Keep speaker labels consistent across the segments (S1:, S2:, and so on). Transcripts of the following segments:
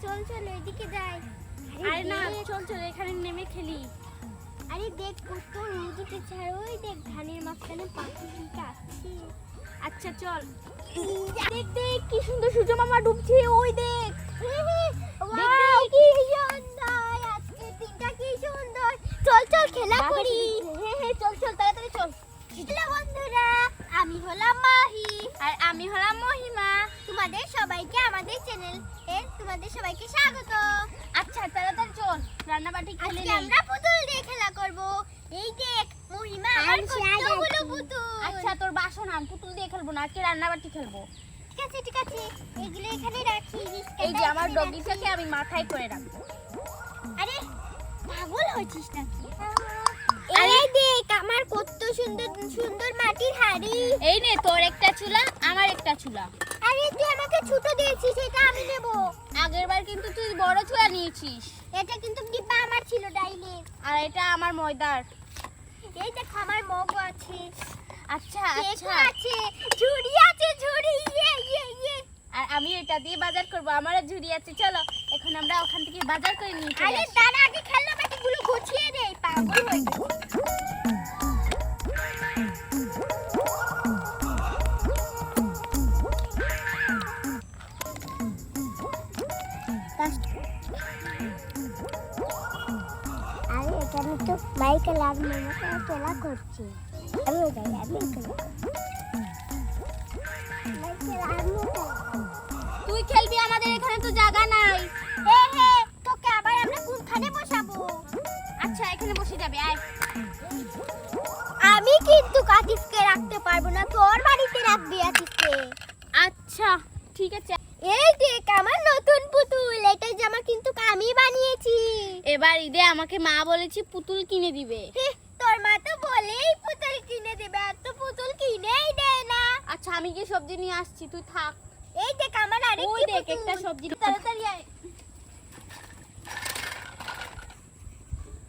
S1: চল চল এদিকে যাই।
S2: আরে না চল চল এখানে নেমে খেলি।
S1: আরে দেখ কত রোদ উঠেছে আর ওই দেখ ধানের মাঝখানে পাখিটা আছে।
S2: আচ্ছা চল। দেখ দেখ কি সুন্দর সূর্য মামা ডুবছে, ওই দেখ।
S1: ওয়াও কি সুন্দর, আজকে দিনটা কি সুন্দর। চল চল খেলা করি।
S2: হ্যাঁ হ্যাঁ চল চল তাড়াতাড়ি চল।
S1: হ্যালো বন্ধুরা, আমি হলাম মাহি
S2: আর আমি হলাম মহিমা।
S1: তোমাদের সবাইকে আমাদের চ্যানেল তোমাদের সবাইকে স্বাগত।
S2: আচ্ছা তাড়াতাড়ি চল রান্না বাটি খেলে
S1: আজকে
S2: নেই।
S1: আমরা পুতুল দিয়ে খেলা করব। এই দেখ মহিমা আমার কতগুলো পুতুল।
S2: আচ্ছা তোর বাসন আন, পুতুল দিয়ে খেলবো না, আজকে রান্না বাটি খেলবো।
S1: ঠিক আছে ঠিক আছে, এগুলো এখানে রাখি।
S2: এই যে আমার ডগিটাকে আমি মাথায় করে রাখবো।
S1: আরে পাগল হয়েছিস নাকি? এই দেখ আমার কত সুন্দর সুন্দর মাটির হাড়ি।
S2: এই নে তোর একটা চুলা, আমার একটা চুলা।
S1: আরে তুই আমাকে ছোট দিয়েছিস, এটা আমি নেব।
S2: আগেরবার কিন্তু তুই বড় চুলা নিয়েছিস।
S1: এটা কিন্তু ডিব্বা আমার ছিল ডাইলে।
S2: আর এটা আমার ময়দার।
S1: এই দেখ আমার মগও আছে।
S2: আচ্ছা
S1: কেকও
S2: আচ্ছা।
S1: আছে, ঝুড়ি আছে, ঝুড়ি। ইয়ে।
S2: আর আমি এটা দিয়ে বাজার করব, আমারও ঝুড়ি আছে। চলো এখন আমরা ওখান থেকে বাজার করে নিয়ে চলে
S1: আরে
S2: আসি।
S1: দাঁড়া, আগে খেলনা বাটিগুলো গুছিয়ে দে, পাগল হয়ে গেছে। আরে এখানে তো মাইকেল আর মামাকে খেলা করছে। আমিও যাই, আমিও খেলা করব। মাইকেল আমিও খেলা করব।
S2: তুই খেলবি, আমাদের এখানে তো জায়গা নাই।
S1: হে তোকে আবার আমরা কোনখানে বসাবো?
S2: আচ্ছা এখানে বসে যাবে, আয়।
S1: আমি কিন্তু আতিফকে রাখতে পারবো না, তোর বাড়িতে রাখবি আতিফকে।
S2: আচ্ছা ঠিক আছে।
S1: এই দেখ আমার নতুন পুতুল, এটা জামা কিন্তু আমি বানিয়েছি।
S2: এবার ঈদে আমাকে মা বলেছে পুতুল কিনে দিবে।
S1: তোর মা তো বলেই পুতুল কিনে দেবে, আর তো পুতুল কিনেই দেয় না।
S2: আচ্ছা আমি কি সবজি নিয়ে আসছি, তুই থাক।
S1: এই দেখ আমার
S2: ওই
S1: আরেকটি
S2: দেখ
S1: পুতুল।
S2: একটা সবজি, তাড়াতাড়ি আয়।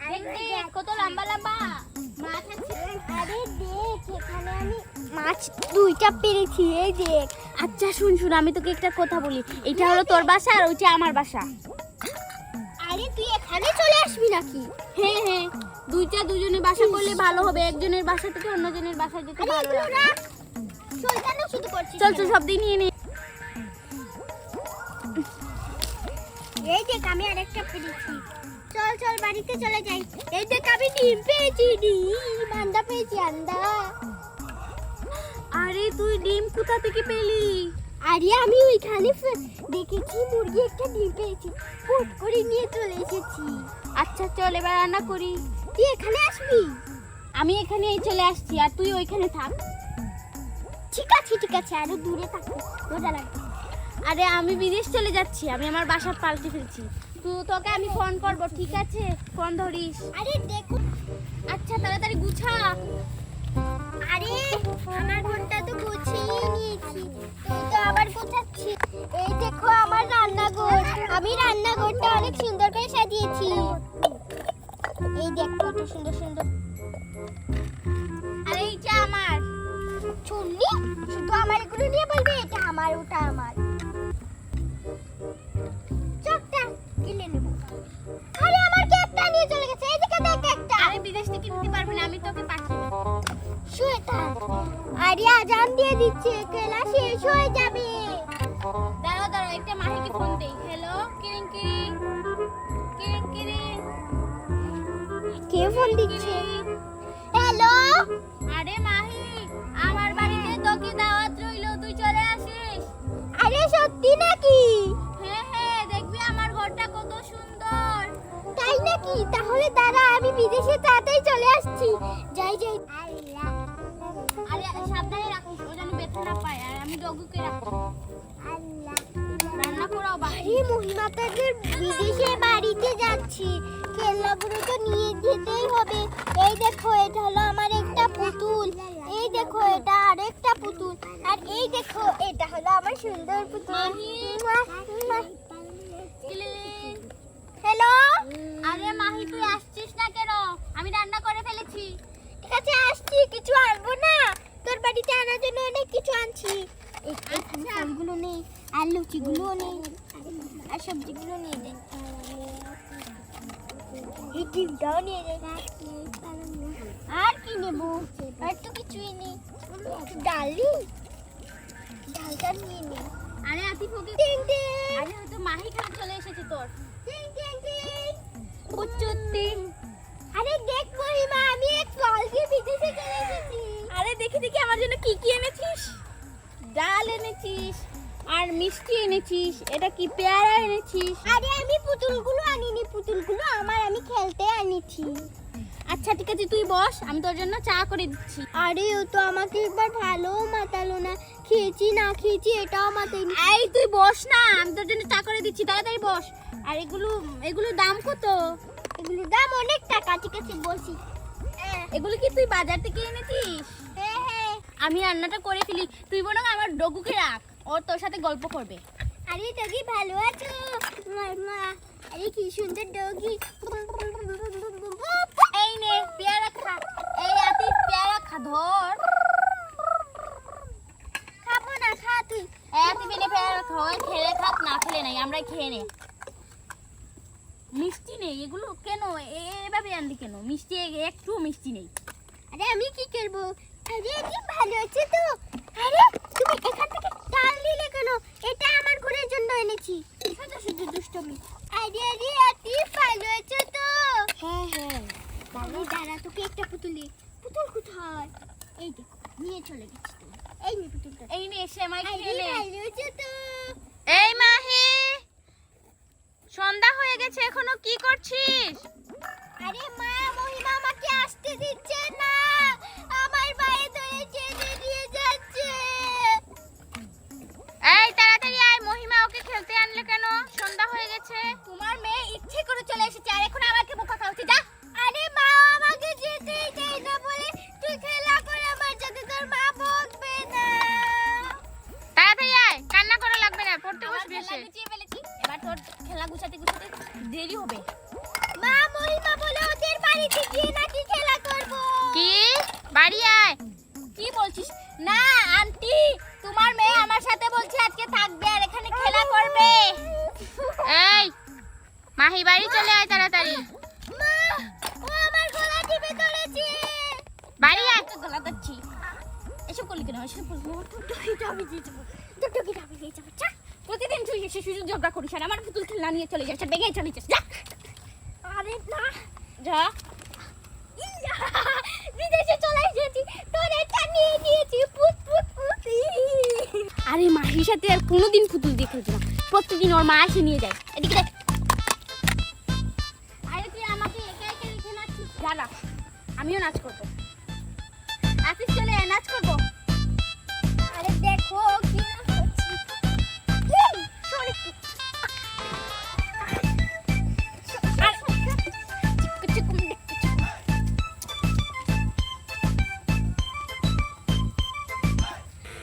S1: আরে
S2: দেখ দেখ কত লম্বা লম্বা মাছ আছে।
S1: আরে দেখ এখানে আমি মাছ দুইটা পেরেছি, এই দেখ।
S2: আচ্ছা শুন শুন, আমি তোকে একটা কথা বলি। এটা হলো তোর বাসা আর ওইটা আমার বাসা।
S1: আরে তুই এখানে চলে আসবি নাকি?
S2: হ্যাঁ হ্যাঁ, দুইটা দুজনে বাসা করলে ভালো হবে, একজনের বাসা থেকে অন্যজনের বাসায় যেতে
S1: আরে
S2: ভালো
S1: এগুলো
S2: লাগে।
S1: না শয়তানি শুধু করছিস।
S2: চল চল সব দিয়ে নিয়ে নে।
S1: এই দেখ আমি আরেকটা পেরেছি। চল চল বাড়িতে চলে যাই। এই দেখ আমি ডিম পেয়েছি, ডিম আন্ডা পেয়েছি, আন্ডা।
S2: আরে তুই ডিম কোথা থেকে পেলি?
S1: আরে আমি ওইখানে দেখেছি মুরগি একটা ডিম পেয়েছি, ফুট করে নিয়ে চলে এসেছি।
S2: আচ্ছা চল এবার রান্না করি।
S1: তুই এখানে আসবি?
S2: আমি এখানে চলে আসছি আর তুই ওইখানে থাক।
S1: ঠিক আছে আরো দূরে থাকো, মজা লাগবে।
S2: আরে আমি বিদেশ চলে যাচ্ছি, আমি আমার বাসা পাল্টে ফেলছি। তোকে আমি ফোন করব, ঠিক আছে? ফোন ধরিস।
S1: আরে দেখো,
S2: আচ্ছা তাড়াতাড়ি গুছা।
S1: আরে আমার ঘরটা তো গুছিয়ে নিয়েছি, তুই তো আবার গোছাচ্ছিস। এই দেখো আমার রান্নাঘর, আমি রান্নাঘরটা অনেক সুন্দর করে সাজিয়েছি। এই দেখো কত সুন্দর সুন্দর।
S2: আরে এইটা আমার।
S1: শুনলি, শুধু আমার এগুলো নিয়ে বলবি এটা আমার ওটা আমার। চকটা গিলে নেব। আরে আমার কেকটা নিয়ে চলে গেছে, এইদিকে দেখ কেকটা।
S2: আরে বিদেশ থেকে নিতে পারবি না, আমি তোকে পাঠিয়ে দেব।
S1: শয়তান, আরে আজান দিয়ে দিচ্ছে, খেলা শেষ হয়ে যাবে।
S2: দাঁড়াও দাঁড়াও, একটা মাহিকে ফোন দেই। হ্যালো কিরিং কিরিং কিরিং কিরিং।
S1: কে ফোন দিচ্ছে? হ্যালো,
S2: আরে মাহি, আমার বাড়িতে তোকে দাওয়াত রইলো, তুই চলে আসিস।
S1: আরে সত্যি নাকি?
S2: হ্যাঁ হ্যাঁ, দেখবি আমার ঘরটা কত সুন্দর।
S1: তাই নাকি? তাহলে দাঁড়া, আমি বিদেশে তাড়াতাড়ি চলে আসছি। যাই যাই।
S2: আরে সাবধানে রাখিস, ও যেন ব্যথা না পায়। আর আমি ডগুকে রাখবো। রান্না করাও বাকি।
S1: আরে মহিমা তাদের বিদেশে বাড়িতে যাচ্ছি, খেলনাগুলো তো নিয়ে যেতেই হবে। এই দেখো এটা হলো আমার একটা পুতুল, এই দেখো এটা আরেকটা পুতুল, আর এই দেখো এটা হলো আমার সুন্দর পুতুল। হ্যালো,
S2: আরে মাহি তুই আসছিস না কেন? আমি রান্না করে ফেলেছি।
S1: ঠিক আছে আসছি, কিছু আনবো না? তোর বাড়িতে আনার জন্য অনেক কিছু আনছি। এই ফলগুলো নেই, আর লুচিগুলো নেই, আর সবজিগুলো নিয়ে নেই, এই ডিমটাও নিয়ে নেই। আর কি নেবো? আর তো কিছুই নেই। ডালটা নিয়ে নেই।
S2: আরে আতিফ ওকে
S1: টিং টিং
S2: আরে হয়তো মাহি খান চলে এসেছে তোর।
S1: টিং টিং টিং।
S2: কুচুতি।
S1: আরে দেখ মহিমা, আমি এক ফল দিয়ে বিদেশে চলে এসেছি।
S2: আরে দেখি দেখি আমার জন্য কি কি এনেছিস? ডাল এনেছিস আর মিষ্টি এনেছিস, এটা কি পেয়ারা এনেছিস?
S1: আরে আমি পুতুলগুলো আনিনি, পুতুলগুলো আমার, আমি খেলতে আনিছি।
S2: আচ্ছা ঠিক আছে তুই বস, আমি তোর জন্য চা করে দিচ্ছি।
S1: আরে ও তো আমাকে একবার ভালো মাতালো না, খেয়েছি না খেয়েছি এটাও মাতায়নি।
S2: এই তুই বস না, আমি তোর জন্য চা করে দিচ্ছি, তাড়াতাড়ি বস। আর এগুলো দাম কত?
S1: এগুলোর দাম অনেক টাকা। ঠিক আছে বসি।
S2: এগুলো কি তুই বাজার থেকে এনেছিস?
S1: হ্যাঁ হ্যাঁ।
S2: আমি রান্নাটা করে ফেলি, তুই বরং আমার ডগুকে রাখ, ওর তোর সাথে গল্প করবে।
S1: আরে ডগি ভালো আছো? মা, আরে কি সুন্দর ডগি।
S2: এই নে পেয়ারা খা। এই আতিফ পেয়ারা খা, ধর।
S1: খাবো না, খা তুই।
S2: এই আতিফ এনে পেয়ারা খা, ওই খেলে খাক না খেলে নাই, আমরা খেয়ে নে। মিষ্টি নেই, এগুলো কেন এভাবে আনলি কেন? মিষ্টি একটু মিষ্টি নেই।
S1: আরে আমি কি করবো? আরে কি ভালো আছে তো? আরে তুমি এখান থেকে ডাল নিলে কেন? এটা আমার ঘরের জন্য এনেছি। শুধু শুধু দুষ্টমি। আরে আরে আতিফ ভালো আছো তো? হ্যাঁ হ্যাঁ। দাঁড়া দাঁড়া, তোকে একটা পুতুল কোথায়? এই দেখো, নিয়ে চলে গেছি তো। এই নে পুতুলটা।
S2: এই নে সেমাই
S1: আরে
S2: খেয়ে নে।
S1: ভালো আছো তো?
S2: এই মাহি, সন্ধ্যা হয়ে গেছে, এখনো কি করছিস?
S1: আরে মা, মহিমা আমাকে আসতে দিচ্ছে না, আমার বাইরে ধরে চেনে নিয়ে যাচ্ছে।
S2: এই তাড়াতাড়ি আয়, মহিমা ওকে খেলতে আনলে কেন? সন্ধ্যা হয়ে গেছে। তোমার মেয়ে ইচ্ছে করে চলে এসেছে আর এখন আমাকে বোকা খাওয়াচ্ছে, যা।
S1: আরে মা আমাকে যেতেই চাই না বলে তুই খেলা করে আমার সাথে, তোর মা বকবে না।
S2: তাড়াতাড়ি আয়, কান্না করা লাগবে না, পড়তে বসবি এসে। গুছিয়ে ফেলেছি, এবার তোর খেলা গুছাতে গুছাতে দেরি হবে।
S1: মা, মহিমা বলে ওদের বাড়িতে গিয়ে নাকি খেলা করব।
S2: কি? বাড়ি আয়। কি বলছিস? না আন্টি, তোমার মেয়ে আমার সাথে বলছে আজকে থাকবে আর এখানে খেলা করবে। এই মাহি, বাড়ি চলে আয় তাড়াতাড়ি।
S1: মা, ও আমার গলা টিপে ধরেছে।
S2: বাড়ি আয়। তো গলা ধরছি, এসব করলি কেন? এসব প্রতিদিন তুই এসে সুযোগ ঝগড়া করিস আর আমার পুতুল খেলনা নিয়ে চলে যাস, বেগে চলে যাস, যা।
S1: আরে না,
S2: যা।
S1: বিদেশে চলে এসেছি, তোর এটা নিয়ে নিয়েছি। পুত পুত পুত।
S2: আরে মাহির সাথে আর কোনোদিন পুতুল দিয়ে খেলছি না, প্রত্যেকদিন ওর মা এসে নিয়ে যায়। এদিকে দেখ। আরে তুই আমাকে একা একা রেখে নাচছিস, যা না, আমিও নাচ করবো। আসিস চলে আয়, নাচ করবো।
S1: আরে দেখো কি না করছি। এই, সরে একটু।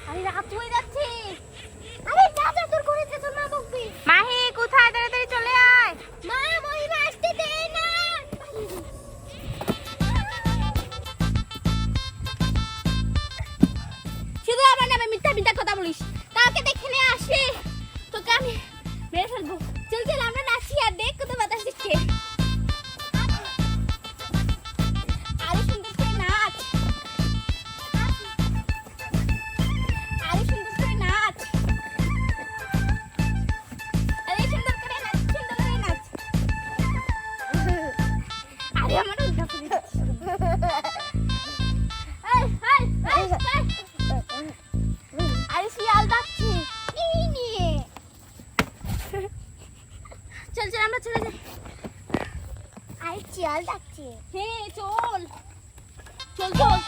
S2: আরে রাত হয়ে যাচ্ছে।
S1: আরে যা যা, তোর করেছে তোর মা বকবে।
S2: মাহি কোথায়? তাড়াতাড়ি চলে আয়।
S1: মা, মহিমা আসতে দে না।
S2: শুধু আমার নামে মিথ্যা মিথ্যা কথা বলিস, কাউকে দেখে নিয়ে আসি তোকে আমি মেরে ফেলবো। চল চল আমরা নাচি আর দেখ কত বাতাস দিচ্ছে। আরে সুন্দর করে নাচ, আরে সুন্দর করে নাচ, আরে সুন্দর করে নাচ, সুন্দর করে নাচ। আরে আমার উল্টা করে দিচ্ছিস। এই, এই, এই, এই। আরে শিয়াল ডাকছে।
S1: এই নিয়ে।
S2: চল চল আমরা চলে যাই।
S1: আরে শিয়াল ডাকছে।
S2: হ্যাঁ চল চল চল।